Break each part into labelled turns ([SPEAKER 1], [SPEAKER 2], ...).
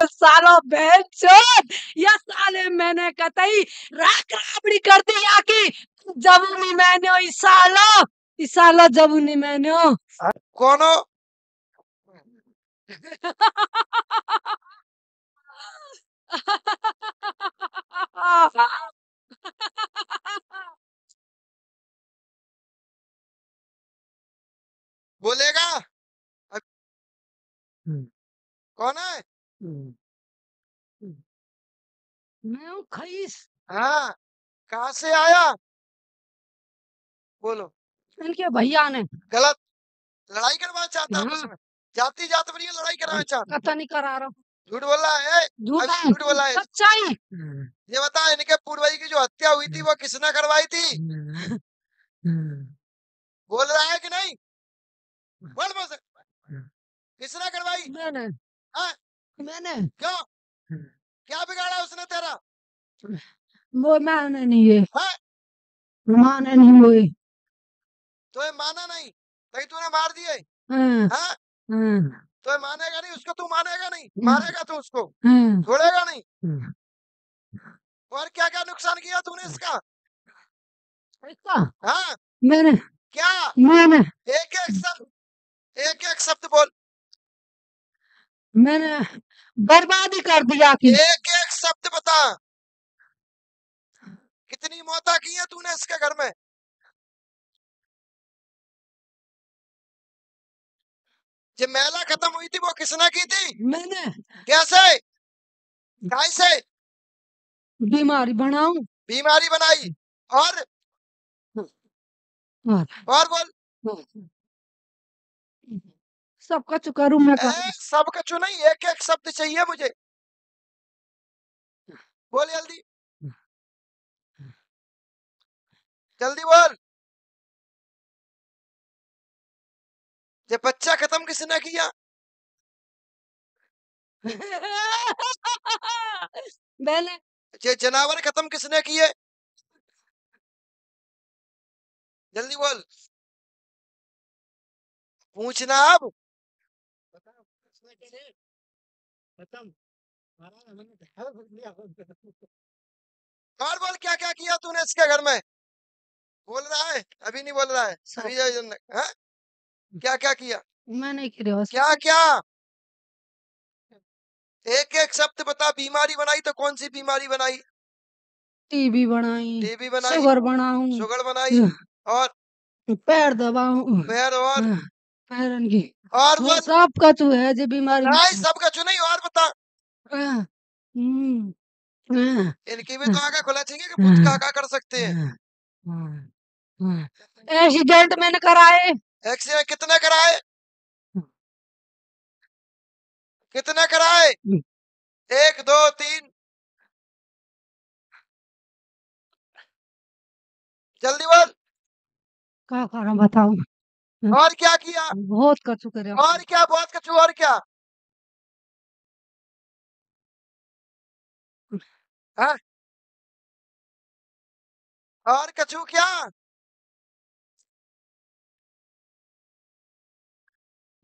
[SPEAKER 1] सालो बेंचोद या साले मैंने कतई राख राबड़ी कर दी आकी जबूनी मैंने इसालो जबूनी मैंने
[SPEAKER 2] कोनो बोलेगा कौन है?
[SPEAKER 1] मैं हूँ खईस।
[SPEAKER 2] हाँ, कहाँ से आया? बोलो।
[SPEAKER 1] इनके भैया ने
[SPEAKER 2] गलत, लड़ाई करवाना चाहता है
[SPEAKER 1] हाँ।
[SPEAKER 2] आपस में, जाति जात पर ये लड़ाई कराना चाहता।
[SPEAKER 1] कथा नहीं करा रहा
[SPEAKER 2] झूठ बोल रहा है,
[SPEAKER 1] झूठ
[SPEAKER 2] अभी झूठ बोला है।
[SPEAKER 1] सच्चाई
[SPEAKER 2] ये बता, इनके पूर्वज की जो हत्या हुई थी वो किसने करवाई थी? बोल रहा है कि नहीं? बोल बोल किसने करवाई?
[SPEAKER 1] मैंने
[SPEAKER 2] हाँ?
[SPEAKER 1] मैंने
[SPEAKER 2] क्यों? क्या बिगाड़ा उसने तेरा?
[SPEAKER 1] वो मैंने नहीं है
[SPEAKER 2] हाँ?
[SPEAKER 1] माने नहीं हुए
[SPEAKER 2] तो ये माना नहीं, तभी तूने मार दिए।
[SPEAKER 1] हाँ,
[SPEAKER 2] हाँ?
[SPEAKER 1] हाँ,
[SPEAKER 2] तो ये मानेगा नहीं उसको, तू मानेगा नहीं, मारेगा तू उसको,
[SPEAKER 1] हाँ,
[SPEAKER 2] छोड़ेगा नहीं।
[SPEAKER 1] हाँ।
[SPEAKER 2] और क्या क्या नुकसान किया तूने इसका?
[SPEAKER 1] ऐसा
[SPEAKER 2] हाँ?
[SPEAKER 1] मैंने
[SPEAKER 2] क्या?
[SPEAKER 1] मैंने
[SPEAKER 2] एक एक शब्द, एक एक शब्द बोल।
[SPEAKER 1] मैंने बर्बादी कर दिया कि
[SPEAKER 2] एक एक शब्द बता। कितनी मौतें की है तूने इसके घर में? जो महिला खत्म हुई थी वो किसने की थी?
[SPEAKER 1] मैंने
[SPEAKER 2] कैसे? कैसे?
[SPEAKER 1] बीमारी बनाऊं
[SPEAKER 2] बीमारी बनाई। और
[SPEAKER 1] और
[SPEAKER 2] बोल।
[SPEAKER 1] सबका चुकारू मैं कर
[SPEAKER 2] सब कछु नहीं, एक एक शब्द चाहिए मुझे, बोल जल्दी, जल्दी बोल। ये बच्चा खत्म किसने किया?
[SPEAKER 1] मैंने
[SPEAKER 2] ये जानवर खत्म किसने किए? जल्दी बोल, पूछना अब। और बोल, क्या क्या किया तूने इसके घर में? बोल रहा है? अभी नहीं बोल रहा है, अभी हाँ? क्या क्या किया?
[SPEAKER 1] मैं नहीं किया
[SPEAKER 2] क्या क्या? एक एक शब्द बता। बीमारी बनाई तो कौन सी बीमारी बनाई?
[SPEAKER 1] टीबी बनाई
[SPEAKER 2] टीबी बनाई,
[SPEAKER 1] शुगर बनाऊं
[SPEAKER 2] शुगर बनाई, और
[SPEAKER 1] पैर दबाऊं
[SPEAKER 2] पैर, और
[SPEAKER 1] पैरन की
[SPEAKER 2] और
[SPEAKER 1] वो
[SPEAKER 2] बोल।
[SPEAKER 1] सब कछु है जो बीमारी
[SPEAKER 2] नहीं, सब का नहीं, और बता।
[SPEAKER 1] हम्म, हाँ,
[SPEAKER 2] इनकी भी तो आगे खुला चाहिए कि पूछ क्या कर सकते हैं।
[SPEAKER 1] एक्सीडेंट मैंने कराए
[SPEAKER 2] एक्सीडेंट कितने कराए? कितने कराए? 1 2 3, जल्दी बोल।
[SPEAKER 1] क्या करा बताओ
[SPEAKER 2] और क्या किया?
[SPEAKER 1] बहुत कछु करे
[SPEAKER 2] और क्या? बहुत कछु, और क्या? हाँ? और कछु क्या?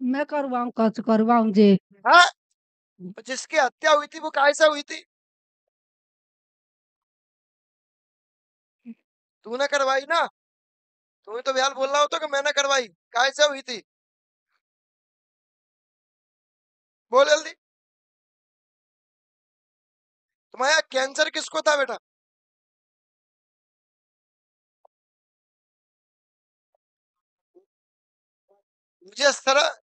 [SPEAKER 1] मैं करवाऊं कछु करवाऊं जे
[SPEAKER 2] हाँ? जिसकी हत्या हुई थी वो कैसे हुई थी? तूने करवाई ना? तू तो बयाल बोल रहा हो तो कि मैंने करवाई, कैसे हुई थी? बोल जल्दी। तुम्हारा कैंसर किसको था बेटा? मुझे इस तरह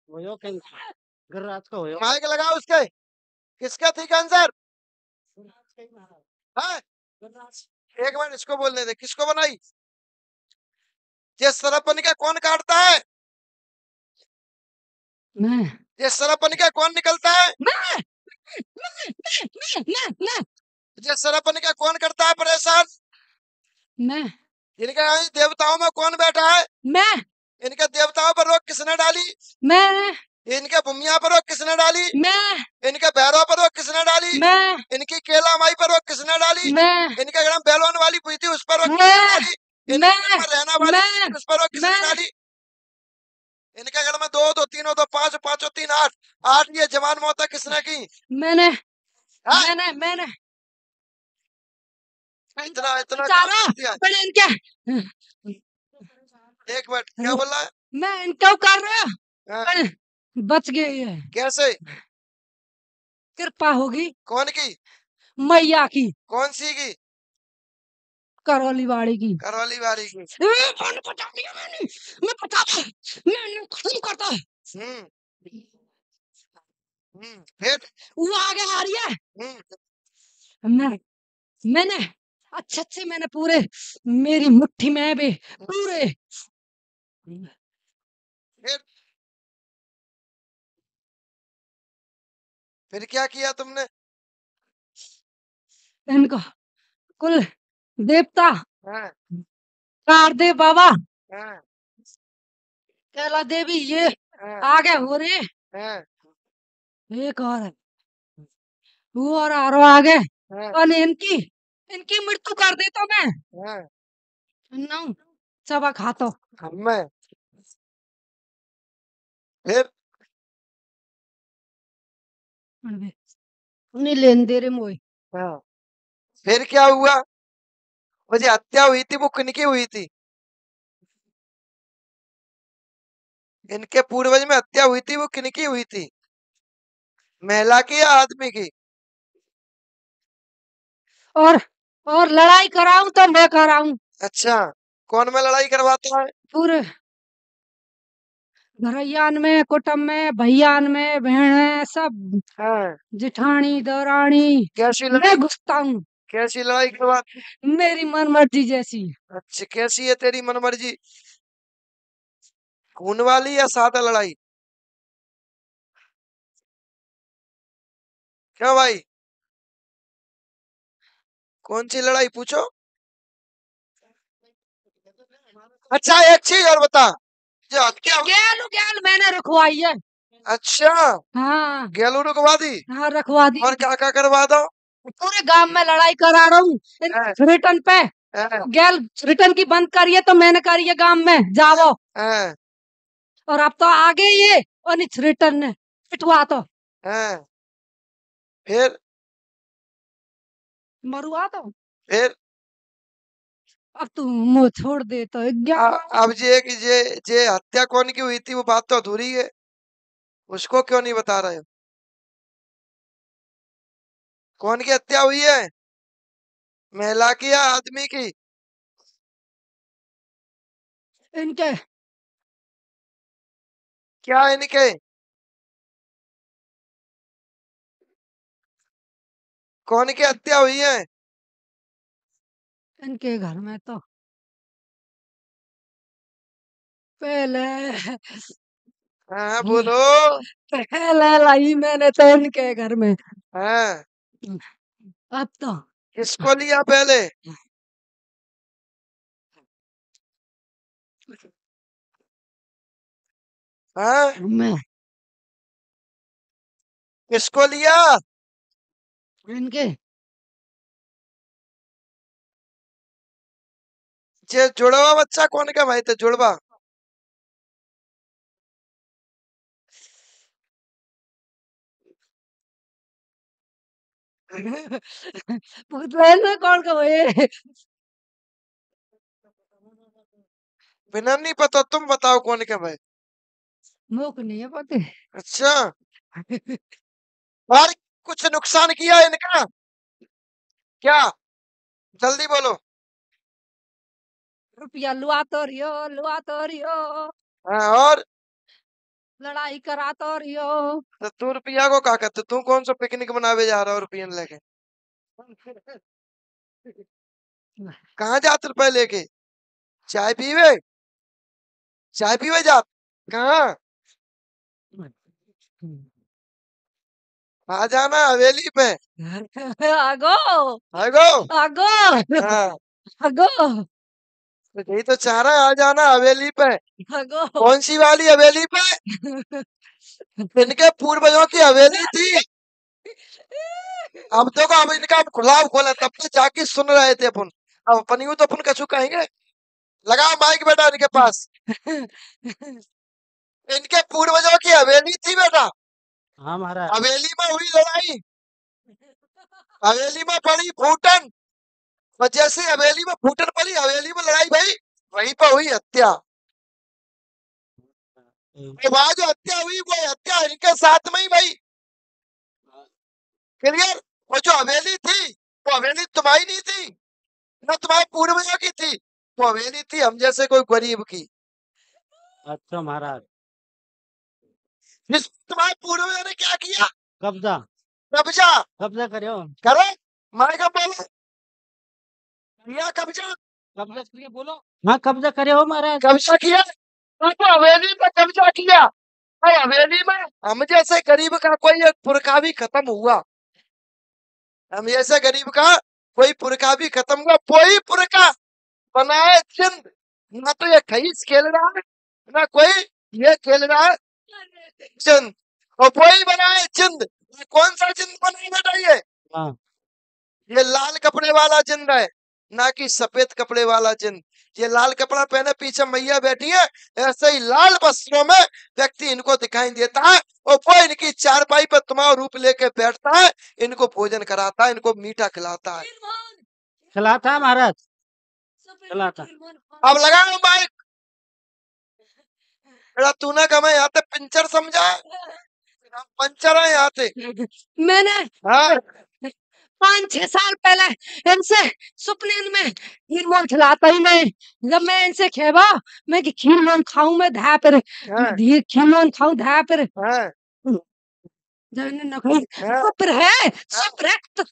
[SPEAKER 2] माइक लगाओ उसके। किसका थी कैंसर? हाँ? एक मिनट, इसको बोलने दे। किसको बनाई? ये सरपन का कौन काटता है?
[SPEAKER 1] मैं
[SPEAKER 2] ये सरपन का कौन निकलता है?
[SPEAKER 1] मैं
[SPEAKER 2] ये सरपन का कौन करता है परेशान?
[SPEAKER 1] मैं
[SPEAKER 2] इनके देवताओं में कौन बैठा है?
[SPEAKER 1] मैं
[SPEAKER 2] इनके देवताओं पर रोक किसने डाली?
[SPEAKER 1] मैं
[SPEAKER 2] इनके भूमिया पर रोक किसने डाली?
[SPEAKER 1] मैं
[SPEAKER 2] इनके भैरव पर रोक किसने डाली?
[SPEAKER 1] मैं
[SPEAKER 2] इनकी केला माई पर रोक किसने डाली?
[SPEAKER 1] मैं
[SPEAKER 2] इनके घर में बैलवान वाली हुई थी उस पर रोक किसने
[SPEAKER 1] मैं
[SPEAKER 2] डाली? इनके घर
[SPEAKER 1] मैं
[SPEAKER 2] में रहना वाली हुई
[SPEAKER 1] मैं
[SPEAKER 2] थी उस पर रोक किसने
[SPEAKER 1] मैं
[SPEAKER 2] डाली? इनके घर में 2 2 3 2 5 5 3 8 8 ये जवान मौतें किसने की?
[SPEAKER 1] मैंने
[SPEAKER 2] हाँ?
[SPEAKER 1] मैंने
[SPEAKER 2] इतना इतना
[SPEAKER 1] चारों
[SPEAKER 2] काम कर दिया।
[SPEAKER 1] पहले इनके
[SPEAKER 2] एक मिनट, क्या बोल रहा है?
[SPEAKER 1] मैं इनको कर रहा हूँ,
[SPEAKER 2] हाँ,
[SPEAKER 1] पर बच गए ये।
[SPEAKER 2] कैसे?
[SPEAKER 1] कृपा होगी
[SPEAKER 2] कौन की?
[SPEAKER 1] मैया की,
[SPEAKER 2] कौन सी की?
[SPEAKER 1] करौली वाड़ी की।
[SPEAKER 2] करौली वाली की।
[SPEAKER 1] मैंने बता दिया, मैं बताता, मैं खत्म करता।
[SPEAKER 2] हम्म फिर?
[SPEAKER 1] वो आगे आ रही है,
[SPEAKER 2] हम्म
[SPEAKER 1] मैंने अच्छे अच्छे मैंने पूरे मेरी मुट्ठी में भी पूरे
[SPEAKER 2] फिर? फिर क्या किया तुमने?
[SPEAKER 1] इनको कुल देवता
[SPEAKER 2] हाँ,
[SPEAKER 1] कारदे बाबा
[SPEAKER 2] हाँ,
[SPEAKER 1] कैला देवी ये
[SPEAKER 2] हाँ,
[SPEAKER 1] आगे हो रहे,
[SPEAKER 2] हाँ,
[SPEAKER 1] एक और है, वो और आरो आगे,
[SPEAKER 2] हाँ,
[SPEAKER 1] और इनकी इनकी मृत्यु कर दे तो मैं
[SPEAKER 2] हाँ।
[SPEAKER 1] नौ सबा खातो।
[SPEAKER 2] मैं फिर?
[SPEAKER 1] नहीं लेन दे रे मोई।
[SPEAKER 2] हाँ, फिर क्या हुआ? वो जो हत्या हुई थी वो किनकी हुई थी? इनके पूर्वज में हत्या हुई थी वो किनकी हुई थी? महिला की या आदमी की?
[SPEAKER 1] और और लड़ाई कराऊं तो मैं कराऊं
[SPEAKER 2] अच्छा, कौन में लड़ाई करवाता है?
[SPEAKER 1] पूरे घरैयान में, कुटुंब में, भैयान में, बहन सब,
[SPEAKER 2] हाँ,
[SPEAKER 1] जिठानी दौरानी,
[SPEAKER 2] कैसी
[SPEAKER 1] मैं
[SPEAKER 2] लड़ाई?
[SPEAKER 1] घुसता हूँ
[SPEAKER 2] कैसी लड़ाई करवाती?
[SPEAKER 1] मेरी मन मर्जी जैसी।
[SPEAKER 2] अच्छा, कैसी है तेरी मनमर्जी? खून वाली या सादा लड़ाई? क्यों भाई? कौन सी लड़ाई पूछो? अच्छा, एक चीज और बता, जो हत्या हुई।
[SPEAKER 1] गैल मैंने रखवाई है।
[SPEAKER 2] अच्छा,
[SPEAKER 1] हाँ
[SPEAKER 2] गेलू रुकवा दी?
[SPEAKER 1] हाँ रखवा दी।
[SPEAKER 2] और क्या क्या करवा दो?
[SPEAKER 1] पूरे गांव में लड़ाई करा रहा हूँ
[SPEAKER 2] हाँ,
[SPEAKER 1] रिटर्न पे।
[SPEAKER 2] हाँ,
[SPEAKER 1] गैल रिटर्न की बंद करिए तो मैंने करी है गांव में जाओ,
[SPEAKER 2] हाँ,
[SPEAKER 1] और अब तो आगे ये और नहीं रिटर्न ने पिटवा तो
[SPEAKER 2] हाँ। फिर?
[SPEAKER 1] मरुआ तो
[SPEAKER 2] फिर?
[SPEAKER 1] अब तू मुंह छोड़ दे तो
[SPEAKER 2] अब जे हत्या कौन की हुई थी वो बात तो अधूरी है, उसको क्यों नहीं बता रहे हो? कौन की हत्या हुई है? महिला की या आदमी की?
[SPEAKER 1] इनके
[SPEAKER 2] क्या इनके? कौन की हत्या हुई है?
[SPEAKER 1] इनके घर में तो पहले
[SPEAKER 2] हाँ, बोलो।
[SPEAKER 1] पहले लाई मैंने तो इनके घर में,
[SPEAKER 2] हाँ,
[SPEAKER 1] अब तो
[SPEAKER 2] किसको लिया पहले? हाँ,
[SPEAKER 1] मैं
[SPEAKER 2] किसको लिया?
[SPEAKER 1] इनके
[SPEAKER 2] जे जुड़वा बच्चा कौन का भाई थे, जुड़वा?
[SPEAKER 1] पूछ रहे ना कौन का भाई।
[SPEAKER 2] बिना नहीं पता, तुम बताओ कौन का भाई?
[SPEAKER 1] मुख नहीं है पता।
[SPEAKER 2] अच्छा, और कुछ नुकसान किया इनका? क्या? जल्दी बोलो।
[SPEAKER 1] रुपया लुआ तो रियो
[SPEAKER 2] हाँ, और?
[SPEAKER 1] लड़ाई करा तो रियो।
[SPEAKER 2] तो तू रुपया को क्या करते, तू कौन सा पिकनिक मनावे जा रहा हो रुपया लेके? कहाँ जाते रुपए लेके? चाय पीवे? चाय पीवे जात? कहाँ? आ जाना हवेली पे।
[SPEAKER 1] आगो
[SPEAKER 2] आगो।
[SPEAKER 1] आगो
[SPEAKER 2] हाँ,
[SPEAKER 1] आगो
[SPEAKER 2] तो यही तो चाह रहा है, आ जाना हवेली पे।
[SPEAKER 1] आगो
[SPEAKER 2] कौन सी वाली हवेली पे? इनके पूर्वजों की हवेली थी। अब देखो, अब इनका हम खुलाव खोला तब तो जाके सुन रहे थे अपन। अब अपन यूं तो अपन कछु कहेंगे। लगाओ माइक बेटा इनके पास। इनके पूर्वजों की हवेली थी बेटा।
[SPEAKER 1] हमारा
[SPEAKER 2] हवेली में हुई लड़ाई। हवेली में पड़ी फूटन, और जैसे हवेली में फूटन पड़ी, हवेली में लड़ाई भाई, वहीं पर हुई हत्या। तो वहां जो हत्या हुई वो हत्या इनके साथ में ही भाई। क्लियर। और जो हवेली थी वो हवेली तुम्हारी नहीं थी, ना तुम्हारे पूर्वजों की थी, वो हवेली थी हम जैसे कोई गरीब की।
[SPEAKER 3] अच्छा महाराज।
[SPEAKER 2] जिस तुम्हारे पूर्वजों ने क्या किया?
[SPEAKER 3] कब्जा
[SPEAKER 2] कब्जा
[SPEAKER 3] कब्जा करो।
[SPEAKER 2] करो। मारे का बोलो, किया कब्जा।
[SPEAKER 3] कब्जा करके बोलो। हाँ कब्जा करे हो महाराज।
[SPEAKER 2] कब्जा किया, तो हवेली पर कब्जा किया। और हवेली में हम जैसे गरीब का कोई एक पुरखा भी खत्म हुआ, हम जैसे गरीब का कोई पुरखा भी खत्म हुआ, कोई पुरखा बनाए चिंद, ना तो ये खईस खेल रहा है, ना कोई ये खेल रहा है चिंद, और कोई बनाए चिंद। ये कौन सा चिंद बनाए बेटा?
[SPEAKER 3] हाँ
[SPEAKER 2] ये लाल कपड़े वाला चिंद है, ना कि सफेद कपड़े वाला चिंद। ये लाल कपड़ा पहने पीछे मैया बैठी है, ऐसे ही लाल वस्त्रों में व्यक्ति इनको दिखाई देता है, और वो इनकी चारपाई पर तुम्हारा रूप लेके बैठता है, इनको भोजन कराता है, इनको मीठा खिलाता है।
[SPEAKER 3] खिलाता है महाराज, खिलाता।
[SPEAKER 2] अब लगाओ माइक। बेटा तूने कहा मैं यहाँ पे पिंचर समझा है? हम पंचर है यहाँ पे।
[SPEAKER 1] मैंने
[SPEAKER 2] हाँ
[SPEAKER 1] 5-6 साल पहले इनसे सपने में खीर मोहन खिलाता ही नहीं। जब मैं इनसे खेबा मैं कि खीर मोहन खाऊं, मैं धा पर
[SPEAKER 2] हाँ
[SPEAKER 1] खीर मोहन खाऊं धा पर।
[SPEAKER 2] हाँ
[SPEAKER 1] जब इन्हें न खाई
[SPEAKER 2] हाँ
[SPEAKER 1] सुपर है, सुपर है तो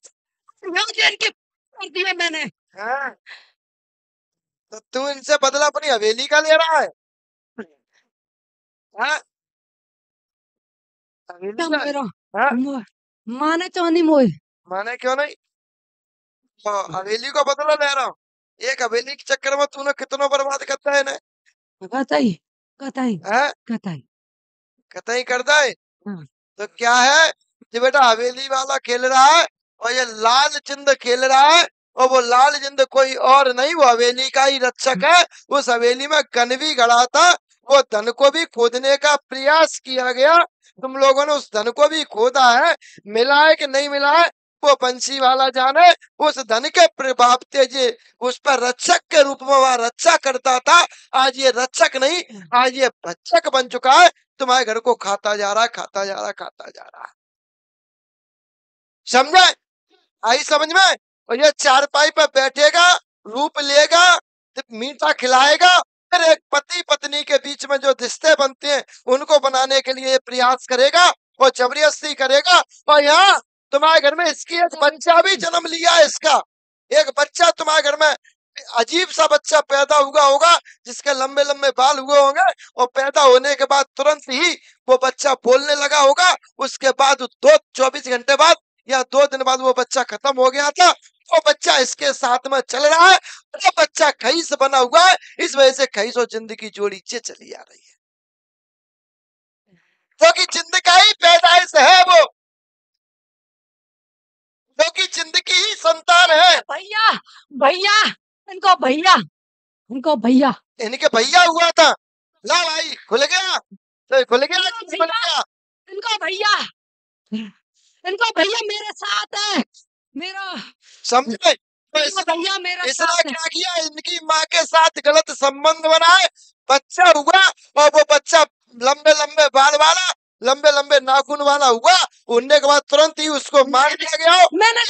[SPEAKER 1] इनके कर दिए मैंने।
[SPEAKER 2] हाँ। तो तू इनसे बदला अपनी हवेली का ले रहा है? हाँ हवेली
[SPEAKER 1] क्या
[SPEAKER 2] का।
[SPEAKER 1] मेरा
[SPEAKER 2] हाँ
[SPEAKER 1] माने चांदी मोए
[SPEAKER 2] माने क्यों नहीं? तो हवेली को बदला ले रहा हूँ। एक हवेली के चक्कर में तूने कितना बर्बाद करता है ना?
[SPEAKER 1] कतई कतई
[SPEAKER 2] हाँ
[SPEAKER 1] कतई।
[SPEAKER 2] कतई करता है।
[SPEAKER 1] हाँ।
[SPEAKER 2] तो क्या है कि बेटा हवेली वाला खेल रहा है, और ये लाल जिंद खेल रहा है, और वो लाल जिंद कोई और नहीं, वो हवेली का ही रक्षक है। उस हवेली में गन भी गड़ा था, वो धन को भी खोदने का प्रयास किया गया, तुम लोगों ने उस धन को भी खोदा है, मिला है कि नहीं मिला है वो बंसी वाला जाने। उस धन के प्रभाव तेजे उस पर रक्षक के रूप में वह रक्षा करता था, आज ये रक्षक नहीं, आज ये भक्षक बन चुका है, तुम्हारे घर को खाता जा रहा है, खाता जा रहा है, खाता जा रहा है। समझे? आई समझ में? और ये चारपाई पर बैठेगा, रूप लेगा, मीठा खिलाएगा, फिर एक पति पत्नी के बीच में जो रिश्ते बनते हैं उनको बनाने के लिए प्रयास करेगा, और जबरदस्ती करेगा। और यहाँ तुम्हारे घर में इसकी एक बच्चा भी जन्म लिया है, इसका एक बच्चा तुम्हारे घर में अजीब सा बच्चा पैदा हुआ होगा, जिसके लंबे लंबे बाल हुए होंगे, और पैदा होने के बाद तुरंत ही वो बच्चा बोलने लगा होगा। उसके बाद 24 घंटे बाद या 2 दिन बाद वो बच्चा खत्म हो गया था। वो बच्चा इसके साथ में चल रहा है, वो बच्चा खईस बना हुआ है, इस वजह से खईस और जिंदगी जोड़ी चली आ रही है, क्योंकि जिंदगी का ही पैदाइश है वो, क्योंकि जिंदगी ही संतान है।
[SPEAKER 1] भैया भैया इनको भैया इनको भैया
[SPEAKER 2] इनके भैया हुआ था। ला भाई खुल गया, तो खुल गया कि खुल गया?
[SPEAKER 1] इनको भैया इनको भैया मेरे साथ है। मेरा
[SPEAKER 2] समझे? तो
[SPEAKER 1] भैया मेरा
[SPEAKER 2] इसने
[SPEAKER 1] साथ है।
[SPEAKER 2] क्या किया, इनकी माँ के साथ गलत संबंध बनाए, बच्चा हुआ, और वो बच्चा लंबे लंबे बाल वाला, लंबे लंबे नाखून वाला हुआ, उड़ने के बाद तुरंत ही उसको मार दिया गया,
[SPEAKER 1] मैंने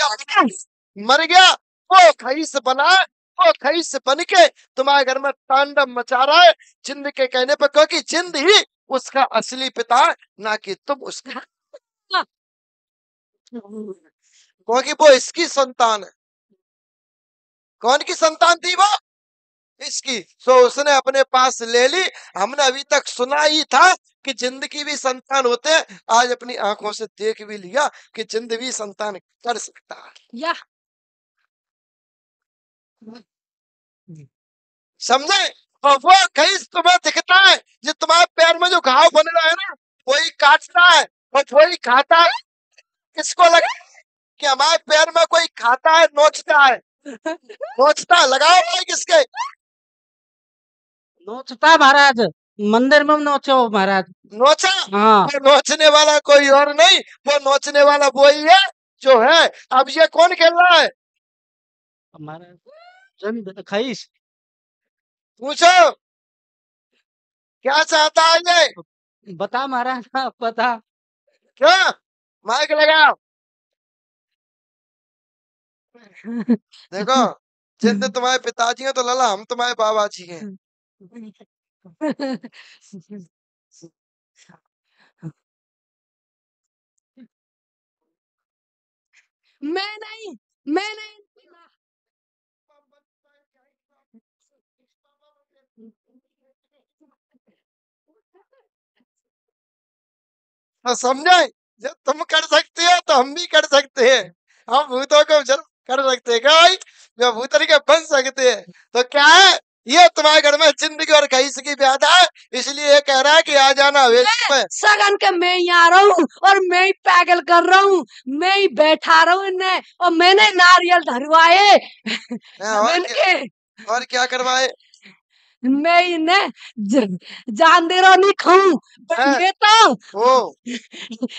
[SPEAKER 2] मर गया। वो खईस बना, वो खईस बन के तुम्हारे घर में तांडव मचा रहा है, जिंद के कहने पर, क्योंकि जिंद ही उसका असली पिता है, ना कि तुम उसका, क्योंकि वो इसकी संतान है। कौन की संतान थी वो? इसकी। तो उसने अपने पास ले ली। हमने अभी तक सुना ही था कि जिंद की भी संतान होते हैं, आज अपनी आंखों से देख भी लिया कि जिंद भी संतान कर सकता है।
[SPEAKER 1] या
[SPEAKER 2] समझे? और वो खईस तुम्हें दिखता है, जो तुम्हारे पैर में जो घाव बन रहा है ना, वही काटता है और वही खाता है। किसको लगा कि हमारे पैर में कोई खाता है, नोचता है? नोचता लगाओ भाई किसके?
[SPEAKER 3] नोचता महाराज, मंदिर में नोचो महाराज।
[SPEAKER 2] नोचा।
[SPEAKER 3] हाँ
[SPEAKER 2] वो नोचने वाला कोई और नहीं, वो नोचने वाला वही है जो है। अब ये कौन खेल रहा है?
[SPEAKER 3] महाराज जन खईस
[SPEAKER 2] पूछो क्या चाहता है ये?
[SPEAKER 3] बता महाराज, आप बता।
[SPEAKER 2] क्या माइक लगाओ। देखो जितने तुम्हारे पिताजी हैं तो लला हम तुम्हारे बाबा जी हैं।
[SPEAKER 1] मैं नहीं
[SPEAKER 2] हाँ, समझे? जब तुम कर सकते हो तो हम भी कर सकते हैं। हम भूतों को जरूर कर सकते हैं क्या भाई? जो भूत तरीके बन सकते हैं। तो क्या है ये तुम्हारे घर में जिंदगी और कहीं की व्याधा है, इसलिए ये कह रहा है कि आ जाना वेश में।
[SPEAKER 1] सगन के मैं ही आ रहा हूँ और मैं ही पागल कर रहा हूँ, मैं ही बैठा रहा हूँ इन्हें और मैंने नारियल धरवाए
[SPEAKER 2] और
[SPEAKER 1] जमीन
[SPEAKER 2] क्या,
[SPEAKER 1] के।
[SPEAKER 2] और क्या करवाए?
[SPEAKER 1] मैं इन्हें जान दे रहा नहीं खाऊं
[SPEAKER 2] हैं?
[SPEAKER 1] ये तो
[SPEAKER 2] ओ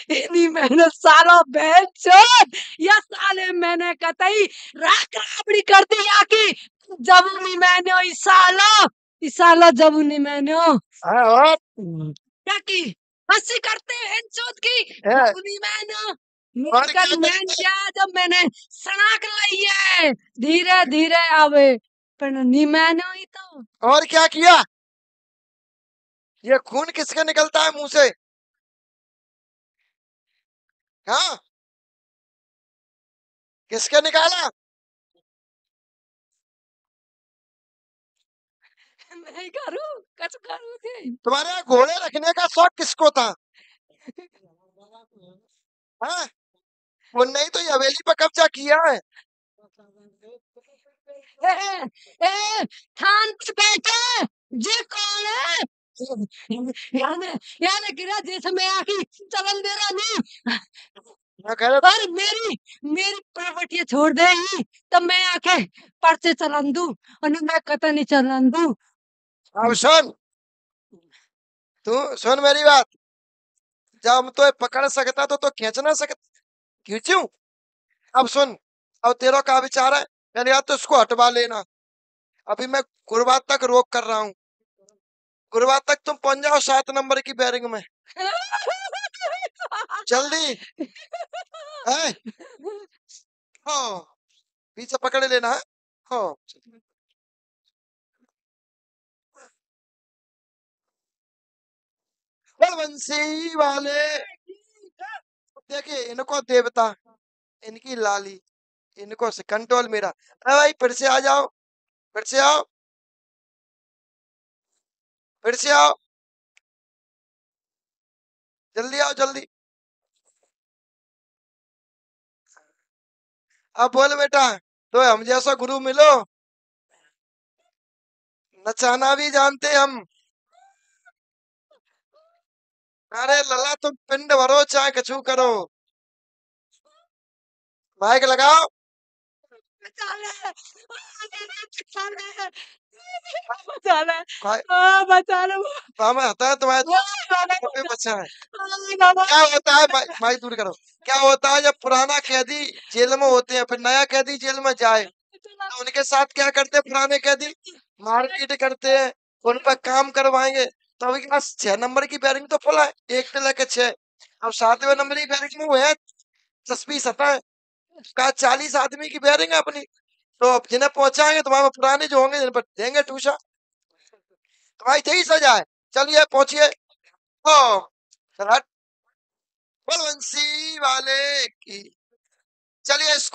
[SPEAKER 1] इन्हीं मैंने साला बहन चोद या साले मैंने कतई राख राबड़ी कर दी आकी जबूनी मैंने इस साला जबूनी मैंने
[SPEAKER 2] हाँ, और
[SPEAKER 1] क्या की हंसी करते हैं चोद की
[SPEAKER 2] है।
[SPEAKER 1] जबूनी मैंने
[SPEAKER 2] और क्या
[SPEAKER 1] निकल मैन
[SPEAKER 2] करते?
[SPEAKER 1] क्या जब मैंने सनाक लाई है धीरे धीरे आवे पर नी मैंने ही तो
[SPEAKER 2] और क्या किया? ये खून किसके निकलता है मुंह से? हाँ, किसके निकाला?
[SPEAKER 1] मैं करूं कुछ करूं थे
[SPEAKER 2] तुम्हारे यहाँ घोड़े रखने का शौक किसको था? हाँ, वो नहीं तो ये हवेली पर कब्जा किया है।
[SPEAKER 1] ए, ए, थान पे बैठे जे कौन है याने याने गिरा जैसे मैं आखी चलन दे रहा नहीं
[SPEAKER 2] मैं कह रहा
[SPEAKER 1] और मेरी मेरी प्रॉपर्टी छोड़ देगी तब मैं आके पर्चे चलन दूं और नहीं मैं कतई नहीं चलन दूं
[SPEAKER 2] अब सुन, तू सुन मेरी बात। जब तो पकड़ सकता तो खींच ना सकता, खींचूं? अब सुन, अब तेरा क्या विचार है? मैंने यार तो इसको हटवा लेना। अभी मैं गुरुवार तक रोक कर रहा हूँ। गुरुवार तक तुम पहुंच जाओ 7 नंबर की बैरिंग में, जल्दी है। हाँ, पीछे पकड़ लेना है। हाँ, बलवंशी वाले देखिए इनको देवता, इनकी लाली, इनको से कंट्रोल मेरा। अरे भाई फिर से आ जाओ, फिर से आओ, फिर से आओ, जल्दी आओ जल्दी। अब बोल बेटा, तो हम जैसा गुरु मिलो, नचाना भी जानते हम। अरे लला तुम पिंड भरो चाहे कछु करो। माइक लगाओ।
[SPEAKER 1] बचा ले बचा ले बचा ले
[SPEAKER 2] भाई
[SPEAKER 1] बचा ले
[SPEAKER 2] हमें आता है तुम्हारे
[SPEAKER 1] बाबा
[SPEAKER 2] पे बच्चा है।
[SPEAKER 1] बाबा
[SPEAKER 2] क्या होता है माइक दूर करो। क्या होता है जब पुराना कैदी जेल में होते हैं, फिर नया कैदी जेल में जाए तो उनके साथ क्या करते हैं? पुराने कैदी मारपीट करते हैं, उन पर काम करवाएंगे। तो अभी के पास 6 नंबर की बैरिंग तो फुल है, 1 से लेकर 6। अब 7वें नंबर की बैरिंग में वो है 10-20 का 40 आदमी की बैरिंग है अपनी। तो अब जिन्हें पहुंचाएंगे तुम्हारे पुराने जो होंगे जिन पर देंगे टूसा। तुम्हारी यही सजा है। चलिए पहुंचिए। ओ चल हट, बलवंशी वाले की। चलिए इसको